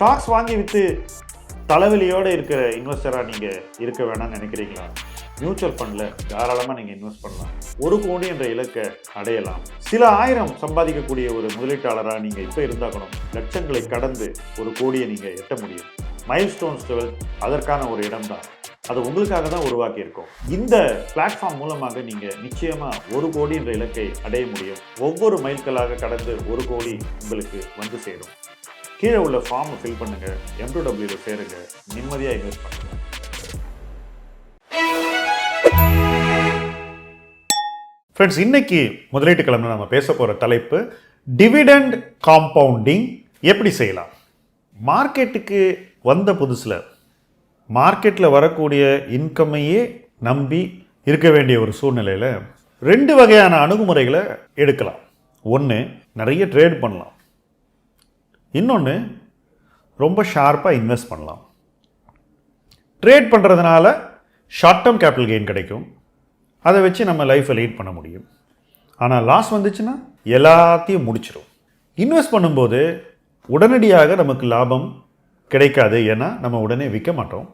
Stocks வாங்கி விற்று தலைவலியோடு இருக்கிற இன்வெஸ்டராக நீங்கள் இருக்க வேணாம்னு நினைக்கிறீங்களா? மியூச்சுவல் ஃபண்டில் தாராளமாக நீங்கள் இன்வெஸ்ட் பண்ணலாம். 1 கோடி என்ற இலக்கை அடையலாம். சில ஆயிரம் சம்பாதிக்கக்கூடிய ஒரு முதலீட்டாளராக நீங்கள் இப்போ இருந்தாக்கணும். லட்சங்களை கடந்து 1 கோடியை நீங்கள் எட்ட முடியும். மைல்ஸ்டோன்ஸ் 12 அதற்கான ஒரு இடம் தான். அது உங்களுக்காக தான் உருவாக்கி இருக்கும். இந்த பிளாட்ஃபார்ம் மூலமாக நீங்கள் நிச்சயமாக 1 கோடி என்ற இலக்கை அடைய முடியும். ஒவ்வொரு மைல்களாக கடந்து 1 கோடி உங்களுக்கு வந்து சேரும். கீழே உள்ள ஃபார்மை ஃபில் பண்ணுங்க, M2W சேருங்க, நிம்மதியாக இன்வெஸ்ட் பண்ணுங்க. ஃப்ரெண்ட்ஸ், இன்னைக்கு முதலீட்டு கிழமை நம்ம பேச போகிற தலைப்பு டிவிடெண்ட் காம்பவுண்டிங் எப்படி செய்யலாம். மார்க்கெட்டுக்கு வந்த புதுசில் மார்க்கெட்டில் வரக்கூடிய இன்கம்மையே நம்பி இருக்க வேண்டிய ஒரு சூழ்நிலையில் 2 வகையான அணுகுமுறைகளை எடுக்கலாம். ஒன்று, நிறைய ட்ரேட் பண்ணலாம். இன்னொன்று, ரொம்ப ஷார்ப்பாக இன்வெஸ்ட் பண்ணலாம். ட்ரேட் பண்ணுறதுனால ஷார்ட் டேர்ம் கேபிட்டல் கெயின் கிடைக்கும். அதை வச்சு நம்ம லைஃப்பை லீட் பண்ண முடியும். ஆனால் லாஸ் வந்துச்சுன்னா எல்லாத்தையும் முடிச்சிடும். இன்வெஸ்ட் பண்ணும்போது உடனடியாக நமக்கு லாபம் கிடைக்காது. ஏன்னா நம்ம உடனே விற்க மாட்டோம்.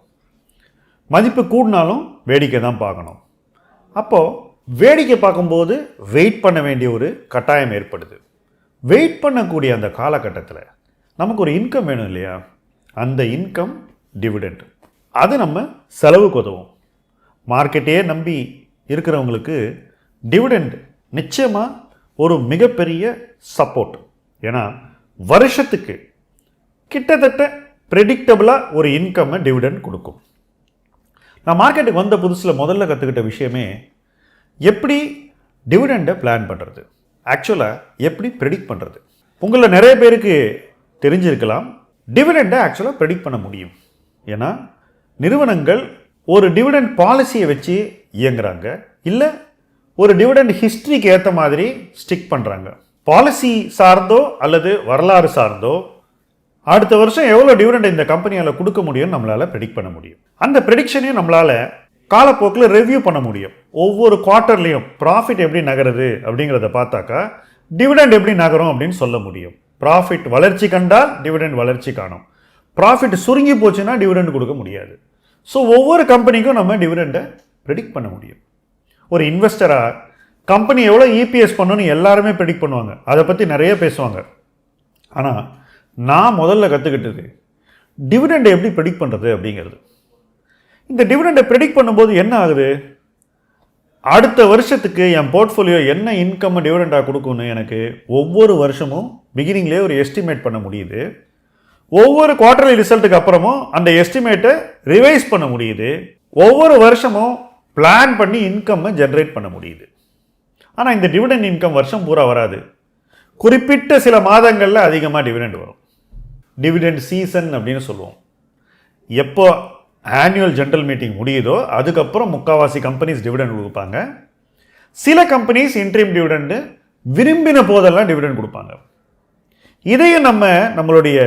மதிப்பு கூடினாலும் வேடிக்கை தான் பார்க்கணும். அப்போது வேடிக்கை பார்க்கும்போது வெயிட் பண்ண வேண்டிய ஒரு கட்டாயம் ஏற்படுது. வெயிட் பண்ணக்கூடிய அந்த காலகட்டத்தில் நமக்கு ஒரு இன்கம் வேணும் இல்லையா? அந்த இன்கம் டிவிடெண்ட். அது நம்ம செலவுக்கு உதவும். மார்க்கெட்டையே நம்பி இருக்கிறவங்களுக்கு டிவிடெண்ட் நிச்சயமாக ஒரு மிகப்பெரிய சப்போர்ட். ஏன்னா வருஷத்துக்கு கிட்டத்தட்ட ப்ரெடிக்டபுளாக ஒரு இன்கம்மை டிவிடெண்ட் கொடுக்கும். நான் மார்க்கெட்டுக்கு வந்த புதுசில் முதல்ல கற்றுக்கிட்ட விஷயமே எப்படி டிவிடெண்டை பிளான் பண்ணுறது, ஆக்சுவலாக எப்படி ப்ரெடிக்ட் பண்ணுறது. உங்களில் நிறைய பேருக்கு தெரிஞ்சிருக்கலாம், டிவிடெண்டை ஆக்சுவலாக ப்ரெடிக்ட் பண்ண முடியும். ஏன்னா நிறுவனங்கள் ஒரு டிவிடெண்ட் பாலிசியை வச்சு இயங்குறாங்க, இல்லை ஒரு டிவிடெண்ட் ஹிஸ்ட்ரிக்கு ஏற்ற மாதிரி ஸ்டிக் பண்ணுறாங்க. பாலிசி சார்ந்தோ அல்லது வரலாறு சார்ந்தோ அடுத்த வருஷம் எவ்வளோ டிவிடெண்ட் இந்த கம்பெனியால் கொடுக்க முடியும்னு நம்மளால் ப்ரெடிக்ட் பண்ண முடியும். அந்த ப்ரெடிக்ஷனையும் நம்மளால் காலப்போக்கில் ரிவ்யூ பண்ண முடியும். ஒவ்வொரு குவார்ட்டர்லேயும் ப்ராஃபிட் எப்படி நகருது அப்படிங்கிறத பார்த்தாக்கா டிவிடெண்ட் எப்படி நகரும் அப்படின்னு சொல்ல முடியும். ப்ராஃபிட் வளர்ச்சி கண்டால் டிவிடெண்ட் வளர்ச்சி காணும். ப்ராஃபிட் சுருங்கி போச்சுன்னா டிவிடெண்ட் கொடுக்க முடியாது. ஸோ ஒவ்வொரு கம்பெனிக்கும் நம்ம டிவிடெண்டை ப்ரெடிக்ட் பண்ண முடியும். ஒரு இன்வெஸ்டராக கம்பெனி எவ்வளோ இபிஎஸ் பண்ணணும்னு எல்லாருமே ப்ரெடிக்ட் பண்ணுவாங்க, அதை பற்றி நிறைய பேசுவாங்க. ஆனால் நான் முதல்ல கற்றுக்கிட்டது டிவிடெண்டை எப்படி ப்ரெடிக்ட் பண்ணுறது அப்படிங்கிறது. இந்த டிவிடெண்டை ப்ரெடிக்ட் பண்ணும்போது என்ன ஆகுது, அடுத்த வருஷத்துக்கு என் போர்ட்ஃபோலியோ என்ன இன்கம் டிவிடெண்டாக கொடுக்கும்னு எனக்கு ஒவ்வொரு வருஷமும் பிகினிங்லேயே ஒரு எஸ்டிமேட் பண்ண முடியுது. ஒவ்வொரு குவார்டர்லி ரிசல்ட்டுக்கு அப்புறமும் அந்த எஸ்டிமேட்டை ரிவைஸ் பண்ண முடியுது. ஒவ்வொரு வருஷமும் பிளான் பண்ணி இன்கம்மை ஜென்ரேட் பண்ண முடியுது. ஆனால் இந்த டிவிடெண்ட் இன்கம் வருஷம் பூரா வராது. குறிப்பிட்ட சில மாதங்களில் அதிகமாக டிவிடெண்ட் வரும். டிவிடெண்ட் சீசன் அப்படின்னு சொல்லுவோம். எப்போ ஆனுவல் ஜென்ரல் மீட்டிங் முடியுதோ அதுக்கப்புறம் முக்கால்வாசி கம்பெனிஸ் டிவிடெண்ட் கொடுப்பாங்க. சில கம்பெனிஸ் இன்ட்ரீம் டிவிடெண்டு விரும்பின போதெல்லாம் டிவிடெண்ட் கொடுப்பாங்க. இதையும் நம்மளுடைய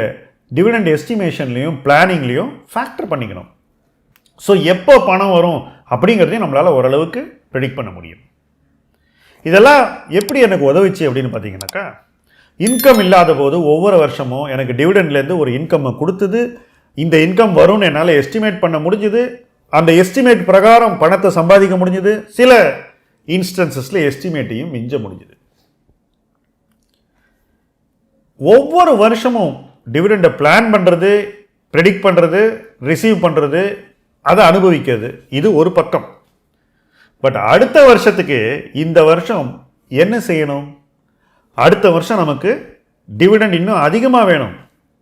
டிவிடெண்ட் எஸ்டிமேஷன்லையும் பிளானிங்லையும் ஃபேக்டர் பண்ணிக்கணும். ஸோ எப்போ பணம் வரும் அப்படிங்கிறதையும் நம்மளால் ஓரளவுக்கு ப்ரெடிக்ட் பண்ண முடியும். இதெல்லாம் எப்படி எனக்கு உதவிச்சு அப்படின்னு பார்த்தீங்கன்னாக்கா, இன்கம் இல்லாத போது ஒவ்வொரு வருஷமும் எனக்கு டிவிடெண்ட்லேருந்து ஒரு இன்கம்மை கொடுத்தது. இந்த இன்கம் வரும்னு என்னால் எஸ்டிமேட் பண்ண முடிஞ்சுது. அந்த எஸ்டிமேட் பிரகாரம் பணத்தை சம்பாதிக்க முடிஞ்சுது. சில இன்ஸ்டன்சஸில் எஸ்டிமேட்டையும் மிஞ்ச முடிஞ்சுது. ஒவ்வொரு வருஷமும் டிவிடெண்டை பிளான் பண்ணுறது, ப்ரெடிக்ட் பண்ணுறது, ரிசீவ் பண்ணுறது, அதை அனுபவிக்கிறது, இது ஒரு பக்கம். பட் அடுத்த வருஷத்துக்கு இந்த வருஷம் என்ன செய்யணும்? அடுத்த வருஷம் நமக்கு டிவிடெண்ட் இன்னும் அதிகமாக வேணும்.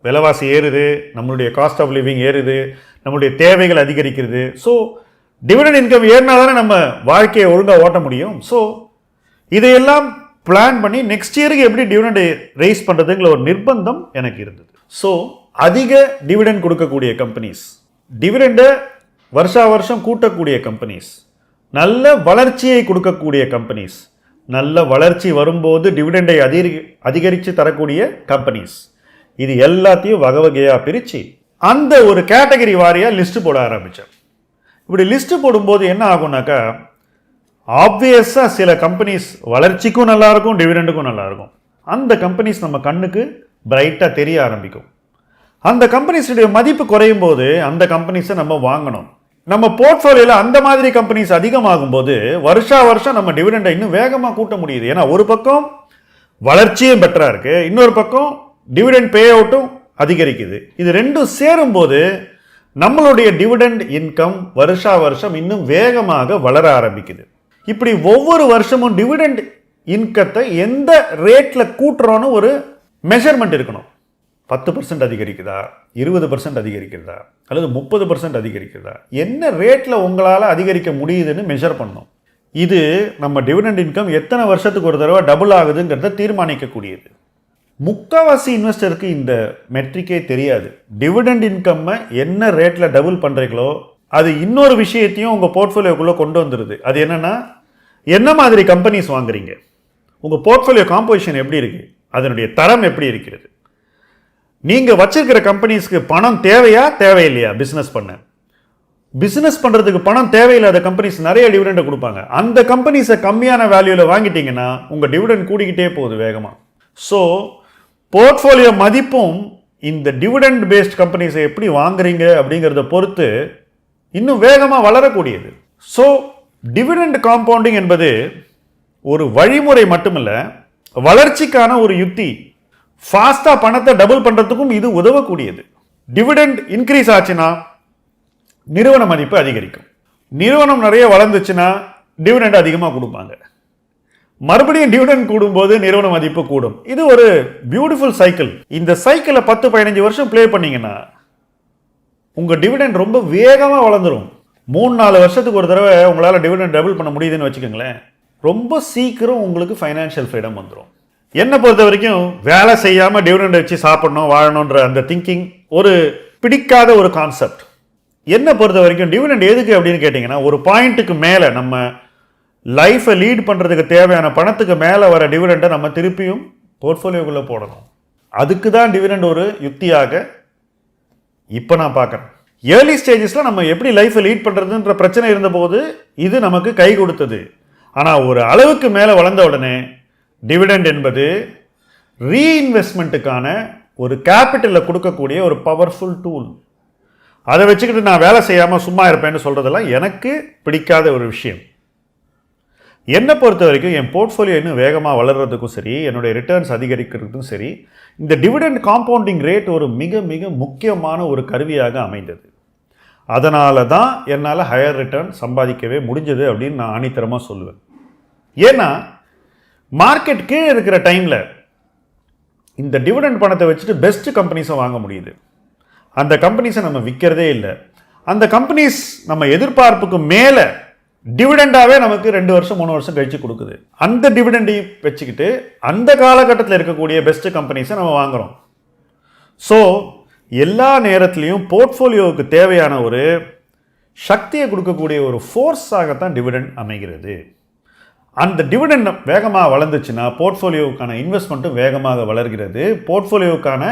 விலைவாசி ஏறுது, நம்மளுடைய காஸ்ட் ஆஃப் லிவிங் ஏறுது, நம்மளுடைய தேவைகள் அதிகரிக்கிறது. ஸோ டிவிடெண்ட் இன்கம் ஏறினா தானே நம்ம வாழ்க்கையை ஒழுங்காக ஓட்ட முடியும். ஸோ இதையெல்லாம் பிளான் பண்ணி நெக்ஸ்ட் இயருக்கு எப்படி டிவிடெண்ட் ரைஸ் பண்ணுறதுங்கிற ஒரு நிர்பந்தம் எனக்கு இருந்தது. ஸோ அதிக டிவிடெண்ட் கொடுக்கக்கூடிய கம்பெனிஸ், டிவிடெண்டை வருஷா வருஷம் கூட்டக்கூடிய கம்பெனிஸ், நல்ல வளர்ச்சியை கொடுக்கக்கூடிய கம்பெனிஸ், நல்ல வளர்ச்சி வரும்போது டிவிடெண்டை அதிகரித்து தரக்கூடிய கம்பெனிஸ், இது எல்லாத்தையும் வகை வகையாக பிரித்து அந்த ஒரு கேட்டகரி வாரியாக லிஸ்ட்டு போட ஆரம்பித்தேன். இப்படி லிஸ்ட்டு போடும்போது என்ன ஆகும்னாக்கா, ஆப்வியஸாக சில கம்பெனிஸ் வளர்ச்சிக்கும் நல்லாயிருக்கும், டிவிடெண்டுக்கும் நல்லாயிருக்கும். அந்த கம்பெனிஸ் நம்ம கண்ணுக்கு பிரைட்டாக தெரிய ஆரம்பிக்கும். அந்த கம்பெனிஸுடைய மதிப்பு குறையும் போது அந்த கம்பெனிஸை நம்ம வாங்கணும். நம்ம போர்ட்ஃபோலியோல அந்த மாதிரி கம்பெனிஸ் அதிகமாகும் போது வருஷா வருஷம் நம்ம டிவிடெண்டை இன்னும் வேகமாக கூட்ட முடியுது. ஏன்னா ஒரு பக்கம் வளர்ச்சியும் பெட்டரா இருக்கு, இன்னொரு பக்கம் டிவிடெண்ட் பே அவுட்டும் அதிகரிக்குது. இது ரெண்டும் சேரும் போது நம்மளுடைய டிவிடெண்ட் இன்கம் வருஷா வருஷம் இன்னும் வேகமாக வளர ஆரம்பிக்குது. இப்படி ஒவ்வொரு வருஷமும் டிவிடெண்ட் இன்கத்தை எந்த ரேட்ல கூட்டுறோன்னு ஒரு மெஷர்மெண்ட் இருக்கணும். 10% அதிகரிக்குதா, 20% அதிகரிக்கிறதா, அல்லது 30% அதிகரிக்கிறதா, என்ன ரேட்ல உங்களால் அதிகரிக்க முடியுதுன்னு மெஷர் பண்ணணும். இது நம்ம டிவிடெண்ட் இன்கம் எத்தனை வருஷத்துக்கு ஒரு தடவை டபுள் ஆகுதுங்கிறத தீர்மானிக்கக்கூடியது. முக்காவாசி இன்வெஸ்டருக்கு இந்த மெட்ரிக்கே தெரியாது. டிவிடெண்ட் இன்கம்மை என்ன ரேட்டில் டபுள் பண்ணுறீங்களோ அது இன்னொரு விஷயத்தையும் உங்கள் போர்ட்ஃபோலியோக்குள்ளே கொண்டு வந்துடுது. அது என்னென்னா, என்ன மாதிரி கம்பெனிஸ் வாங்குறீங்க, உங்கள் போர்ட்ஃபோலியோ காம்போசிஷன் எப்படி இருக்குது, அதனுடைய தரம் எப்படி இருக்கிறது, நீங்கள் வச்சிருக்கிற கம்பெனிஸ்க்கு பணம் தேவையா தேவையில்லையா, பிஸ்னஸ் பண்ணுறதுக்கு பணம் தேவையில்லாத கம்பெனிஸ் நிறைய டிவிடெண்டை கொடுப்பாங்க. அந்த கம்பெனிஸை கம்மியான வேல்யூவில் வாங்கிட்டீங்கன்னா உங்கள் டிவிடெண்ட் கூடிக்கிட்டே போகுது வேகமாக. ஸோ போர்ட்ஃபோலியோ மதிப்பும் இந்த டிவிடெண்ட் பேஸ்ட் கம்பெனிஸை எப்படி வாங்குறீங்க அப்படிங்கிறத பொறுத்து இன்னும் வேகமாக வளரக்கூடியது. ஸோ டிவிடெண்ட் காம்பவுண்டிங் என்பது ஒரு வழிமுறை மட்டுமல்ல, வளர்ச்சிக்கான ஒரு யுக்தி. ஃபாஸ்ட்டாக பணத்தை டபுள் பண்ணுறதுக்கும் இது உதவக்கூடியது. டிவிடெண்ட் இன்க்ரீஸ் ஆச்சுன்னா நிறுவன மதிப்பு அதிகரிக்கும். நிறுவனம் நிறைய வளர்ந்துச்சுன்னா டிவிடெண்ட் அதிகமாக கொடுப்பாங்க. மறுபடியும் டிவிடெண்ட் கூடும்போது நிறுவன மதிப்பு கூடும். இது ஒரு பியூட்டிஃபுல் சைக்கிள். இந்த சைக்கிளை 10-15 வருஷம் ப்ளே பண்ணீங்கன்னா உங்கள் டிவிடெண்ட் ரொம்ப வேகமாக வளர்ந்துடும். 3-4 வருஷத்துக்கு ஒரு தடவை உங்களால் டிவிடெண்ட் டபுள் பண்ண முடியுதுன்னு வச்சுக்கோங்களேன், ரொம்ப சீக்கிரம் உங்களுக்கு ஃபைனான்ஷியல் ஃப்ரீடம் வந்துடும். என்னை பொறுத்த வரைக்கும் வேலை செய்யாமல் டிவிடெண்ட் வச்சு சாப்பிடணும் வாழணுன்ற அந்த திங்கிங் ஒரு பிடிக்காத ஒரு கான்செப்ட். என்னை பொறுத்த வரைக்கும் டிவிடெண்ட் எதுக்கு அப்படின்னு கேட்டிங்கன்னா, ஒரு பாயிண்ட்டுக்கு மேலே நம்ம லைஃப்பை லீட் பண்ணுறதுக்கு தேவையான பணத்துக்கு மேலே வர டிவிடெண்டை நம்ம திருப்பியும் போர்ட்ஃபோலியோக்குள்ளே போடணும். அதுக்கு தான் டிவிடெண்ட் ஒரு யுக்தியாக இப்போ நான் பார்க்குறேன். ஏர்லி ஸ்டேஜஸில் நம்ம எப்படி லைஃப்பை லீட் பண்ணுறதுன்ற பிரச்சனை இருந்தபோது இது நமக்கு கை கொடுத்தது. ஆனால் ஒரு அளவுக்கு மேலே வளர்ந்த உடனே டிவிடெண்ட் என்பது ரீஇன்வெஸ்ட்மெண்ட்டுக்கான ஒரு கேபிட்டலில் கொடுக்கக்கூடிய ஒரு பவர்ஃபுல் டூல். அதை வச்சுக்கிட்டு நான் வேலை செய்யாமல் சும்மா இருப்பேன்னு சொல்கிறதெல்லாம் எனக்கு பிடிக்காத ஒரு விஷயம். என்னை பொறுத்த வரைக்கும் என் போர்ட்ஃபோலியோ இன்னும் வேகமாக வளர்கிறதுக்கும் சரி, என்னுடைய ரிட்டர்ன்ஸ் அதிகரிக்கிறதுக்கும் சரி, இந்த டிவிடெண்ட் காம்பவுண்டிங் ரேட் ஒரு மிக மிக முக்கியமான ஒரு கருவியாக அமைந்தது. அதனால தான் என்னால் ஹையர் ரிட்டர்ன் சம்பாதிக்கவே முடிஞ்சது அப்படின்னு நான் ஆணித்தரமாக சொல்லுவேன். ஏன்னா மார்க்கெட் கீழே இருக்கிற டைமில் இந்த டிவிடெண்ட் பணத்தை வச்சுட்டு பெஸ்ட் கம்பெனிஸை வாங்க முடியுது. அந்த கம்பெனிஸை நம்ம விற்கிறதே இல்லை. அந்த கம்பெனிஸ் நம்ம எதிர்பார்ப்புக்கு மேலே டிவிடெண்டாகவே நமக்கு 2 வருஷம் 3 வருஷம் கழிச்சு கொடுக்குது. அந்த டிவிடெண்டையும் வச்சுக்கிட்டு அந்த காலகட்டத்தில் இருக்கக்கூடிய பெஸ்ட் கம்பெனிஸை நம்ம வாங்குகிறோம். ஸோ எல்லா நேரத்துலையும் போர்ட்ஃபோலியோவுக்கு தேவையான ஒரு சக்தியை கொடுக்கக்கூடிய ஒரு ஃபோர்ஸாகத்தான் டிவிடெண்ட் அமைகிறது. அந்த டிவிடெண்ட் வேகமாக வளர்ந்துச்சுன்னா போர்ட்ஃபோலியோவுக்கான இன்வெஸ்ட்மெண்ட்டும் வேகமாக வளர்கிறது, போர்ட்ஃபோலியோவுக்கான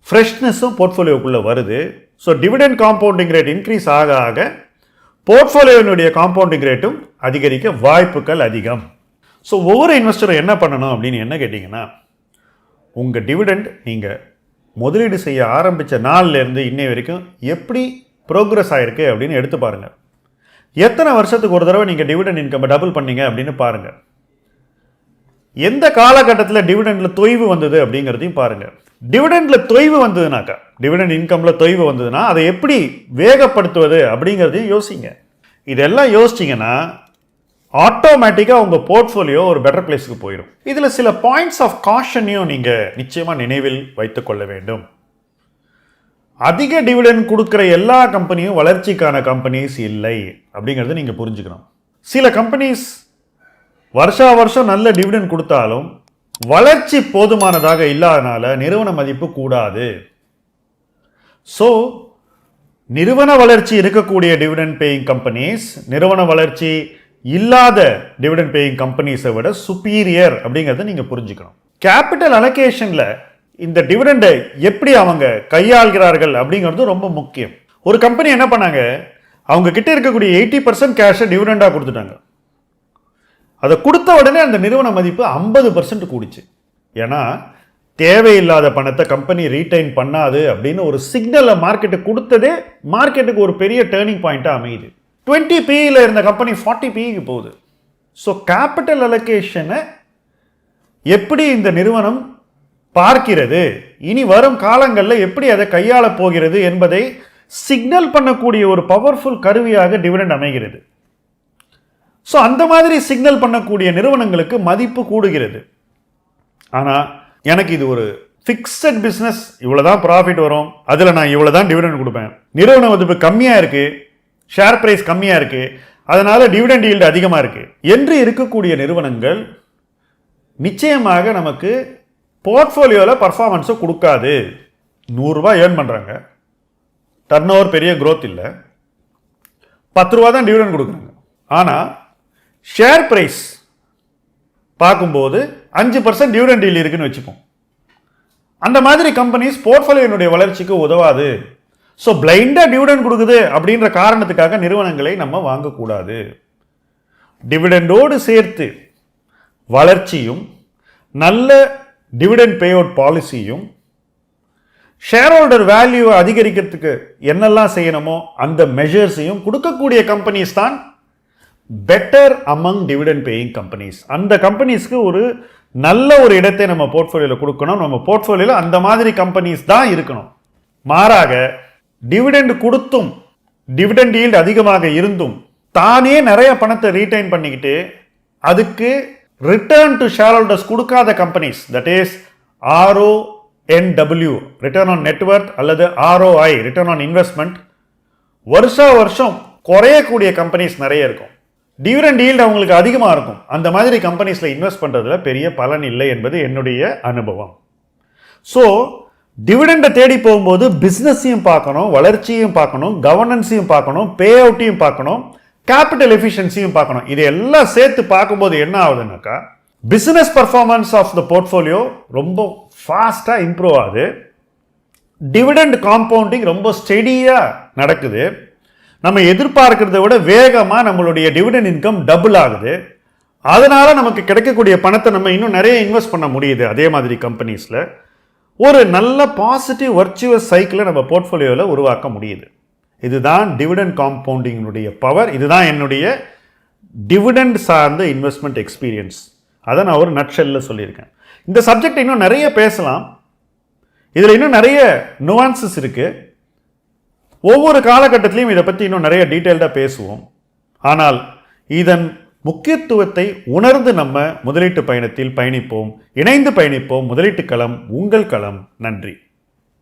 ஃப்ரெஷ்னஸும் போர்ட்ஃபோலியோக்குள்ளே வருது. So dividend compounding rate increase ஆக ஆக போர்ட்ஃபோலியோவினுடைய காம்பவுண்டிங் ரேட்டும் அதிகரிக்க வாய்ப்புகள் அதிகம். ஸோ ஒவ்வொரு இன்வெஸ்டரும் என்ன பண்ணணும் அப்படின்னு என்ன கேட்டிங்கன்னா, உங்கள் டிவிடெண்ட் நீங்கள் முதலீடு செய்ய ஆரம்பித்த நாள்லேருந்து இன்னை வரைக்கும் எப்படி ப்ரோக்ரஸ் ஆகிருக்கு அப்படின்னு எடுத்து பாருங்கள். எத்தனை வருஷத்துக்கு ஒரு தடவை நீங்கள் டிவிடெண்ட் இன்கம் டபுள் பண்ணீங்க அப்படின்னு பாருங்கள். எந்த காலகட்டத்தில் டிவிடெண்டில் தொய்வு வந்தது அப்படிங்கிறதையும் பாருங்கள். டிவிடெண்டில் தொய்வு வந்ததுனாக்கா, டிவிடெண்ட் இன்கமில் தொய்வு வந்ததுன்னா அதை எப்படி வேகப்படுத்துவது அப்படிங்கிறதையும் யோசிங்க. இதெல்லாம் யோசிச்சிங்கன்னா ஆட்டோமேட்டிக்காக உங்கள் போர்ட்ஃபோலியோ ஒரு பெட்டர் பிளேஸுக்கு போயிடும். இதில் சில பாயிண்ட்ஸ் ஆஃப் காஷனையும் நீங்கள் நிச்சயமாக நினைவில் வைத்துக்கொள்ள வேண்டும். அதிக டிவிடெண்ட் கொடுக்குற எல்லா கம்பெனியும் வளர்ச்சிக்கான கம்பெனிஸ் இல்லை அப்படிங்கிறத நீங்கள் புரிஞ்சுக்கணும். சில கம்பெனிஸ் வருஷா வருஷம் நல்ல டிவிடெண்ட் கொடுத்தாலும் வளர்ச்சி போதுமானதாக இல்லாதனால நிறுவன மதிப்பு கூடாது. ஸோ நிறுவன வளர்ச்சி இருக்கக்கூடிய டிவிடெண்ட் பேயிங் கம்பெனிஸ் நிறுவன வளர்ச்சி இல்லாத டிவிடெண்ட் பேயிங் கம்பெனிஸை விட சுப்பீரியர் அப்படிங்கிறத நீங்கள் புரிஞ்சுக்கணும். கேபிட்டல் அலோகேஷனில் இந்த டிவிடெண்டை எப்படி அவங்க கையாள்கிறார்கள் அப்படிங்கிறது ரொம்ப முக்கியம். ஒரு கம்பெனி என்ன பண்ணாங்க, அவங்க கிட்ட இருக்கக்கூடிய 80% கேஷை டிவிடெண்டாக கொடுத்துட்டாங்க. அதை கொடுத்த உடனே அந்த நிறுவன மதிப்பு 50% கூடிச்சு. ஏன்னா தேவையில்லாத பணத்தை கம்பெனி ரீடைன் பண்ணாது அப்படின்னு ஒரு சிக்னலை மார்க்கெட்டுக்கு கொடுத்ததே மார்க்கெட்டுக்கு ஒரு பெரிய டேர்னிங் பாயிண்டாக அமையுது. 20 PE இருந்த கம்பெனி 40 PEக்கு போகுது. ஸோ கேபிட்டல் அலோகேஷனை எப்படி இந்த நிறுவனம் பார்க்கிறது, இனி வரும் காலங்களில் எப்படி அதை கையாள போகிறது என்பதை சிக்னல் பண்ணக்கூடிய ஒரு பவர்ஃபுல் கருவியாக டிவிடெண்ட் அமைகிறது. ஸோ அந்த மாதிரி சிக்னல் பண்ணக்கூடிய நிறுவனங்களுக்கு மதிப்பு கூடுகிறது. ஆனால் எனக்கு இது ஒரு ஃபிக்ஸட் பிஸ்னஸ், இவ்வளோதான் ப்ராஃபிட் வரும், அதில் நான் இவ்வளோ தான் டிவிடெண்ட் கொடுப்பேன், நிறுவன மதிப்பு கம்மியாக இருக்குது, ஷேர் பிரைஸ் கம்மியாக இருக்குது, அதனால் டிவிடெண்ட் ஈல்டு அதிகமாக இருக்குது என்று இருக்கக்கூடிய நிறுவனங்கள் நிச்சயமாக நமக்கு போர்ட்ஃபோலியோவில் பர்ஃபார்மன்ஸை கொடுக்காது. 100 ரூபாய் ஏர்ன் பண்ணுறாங்க, டர்ன் ஓவர் பெரிய க்ரோத் இல்லை, 10 ரூபா தான் டிவிடெண்ட் கொடுக்குறாங்க. ஆனால் ஷேர் பிரைஸ் பார்க்கும்போது 5% டிவிடெண்ட் ஈல்டு இருக்குன்னு வச்சுப்போம். அந்த மாதிரி கம்பெனிஸ் போர்ட்ஃபோலியோனுடைய வளர்ச்சிக்கு உதவாது. ஸோ பிளைண்டாக டிவிடெண்ட் கொடுக்குது அப்படின்ற காரணத்துக்காக நிறுவனங்களை நம்ம வாங்கக்கூடாது. டிவிடெண்டோடு சேர்த்து வளர்ச்சியும் நல்ல டிவிடெண்ட் பே அவுட் பாலிசியும் ஷேர் ஹோல்டர் வேல்யூவை அதிகரிக்கிறதுக்கு என்னெல்லாம் செய்யணுமோ அந்த மெஷர்ஸையும் கொடுக்கக்கூடிய கம்பெனிஸ் தான் better among dividend paying companies. அந்த கம்பெனிஸ்க்கு ஒரு நல்ல ஒரு இடத்தை நம்ம போர்ட்ஃபோலியோவில் கொடுக்கணும். நம்ம போர்ட்ஃபோலியோவில் அந்த மாதிரி கம்பெனிஸ் தான் இருக்கணும். மாறாக டிவிடெண்ட் கொடுத்தும் டிவிடெண்ட் ஈல்டு அதிகமாக இருந்தும் தானே நிறைய பணத்தை ரீடைன் பண்ணிக்கிட்டு அதுக்கு ரிட்டர்ன் டு ஷேர் ஹோல்டர்ஸ் கொடுக்காத companies, that is RONW return on net worth அல்லது ROI ரிட்டர்ன் ஆன் இன்வெஸ்ட்மெண்ட் வருஷம் குறையக்கூடிய கம்பெனிஸ் நிறைய இருக்கும். டிவிடெண்ட் ஈல்டு அவங்களுக்கு அதிகமாக இருக்கும். அந்த மாதிரி கம்பெனிஸில் இன்வெஸ்ட் பண்ணுறதுல பெரிய பலன் இல்லை என்பது என்னுடைய அனுபவம். ஸோ டிவிடெண்டை தேடி போகும்போது பிஸ்னஸையும் பார்க்கணும், வளர்ச்சியும் பார்க்கணும், கவர்னன்ஸையும் பார்க்கணும், பே அவுட்டையும் பார்க்கணும், கேபிட்டல் எஃபிஷியன்சியும் பார்க்கணும். இது எல்லாம் சேர்த்து பார்க்கும்போது என்ன ஆகுதுன்னாக்கா business performance of the portfolio ரொம்ப ஃபாஸ்ட்டாக இம்ப்ரூவ் ஆகுது. டிவிடெண்ட் காம்பவுண்டிங் ரொம்ப ஸ்டெடியாக நடக்குது. நம்ம எதிர்பார்க்கிறத விட வேகமாக நம்மளுடைய டிவிடெண்ட் இன்கம் டபுள் ஆகுது. அதனால நமக்கு கிடைக்கக்கூடிய பணத்தை நம்ம இன்னும் நிறைய இன்வெஸ்ட் பண்ண முடியுது. அதே மாதிரி கம்பெனிஸில் ஒரு நல்ல பாசிட்டிவ் வர்ச்சுவஸ் சைக்கிளை நம்ம போர்ட்ஃபோலியோவில் உருவாக்க முடியுது. இதுதான் டிவிடெண்ட் காம்பவுண்டிங்கினுடைய பவர். இதுதான் என்னுடைய டிவிடெண்ட் சார்ந்த இன்வெஸ்ட்மெண்ட் எக்ஸ்பீரியன்ஸ். அதை நான் ஒரு நட்ஷெல்லில் சொல்லியிருக்கேன். இந்த சப்ஜெக்ட் இன்னும் நிறைய பேசலாம். இதில் இன்னும் நிறைய நுவான்சஸ் இருக்குது. ஒவ்வொரு காலகட்டத்திலையும் இதை பற்றி இன்னும் நிறைய டீட்டெயில்டாக பேசுவோம். ஆனால் இதன் முக்கியத்துவத்தை உணர்ந்து நம்ம முதலீட்டு பயணத்தில் பயணிப்போம். இணைந்து பயணிப்போம். முதலீட்டு களம் உங்கள் களம். நன்றி.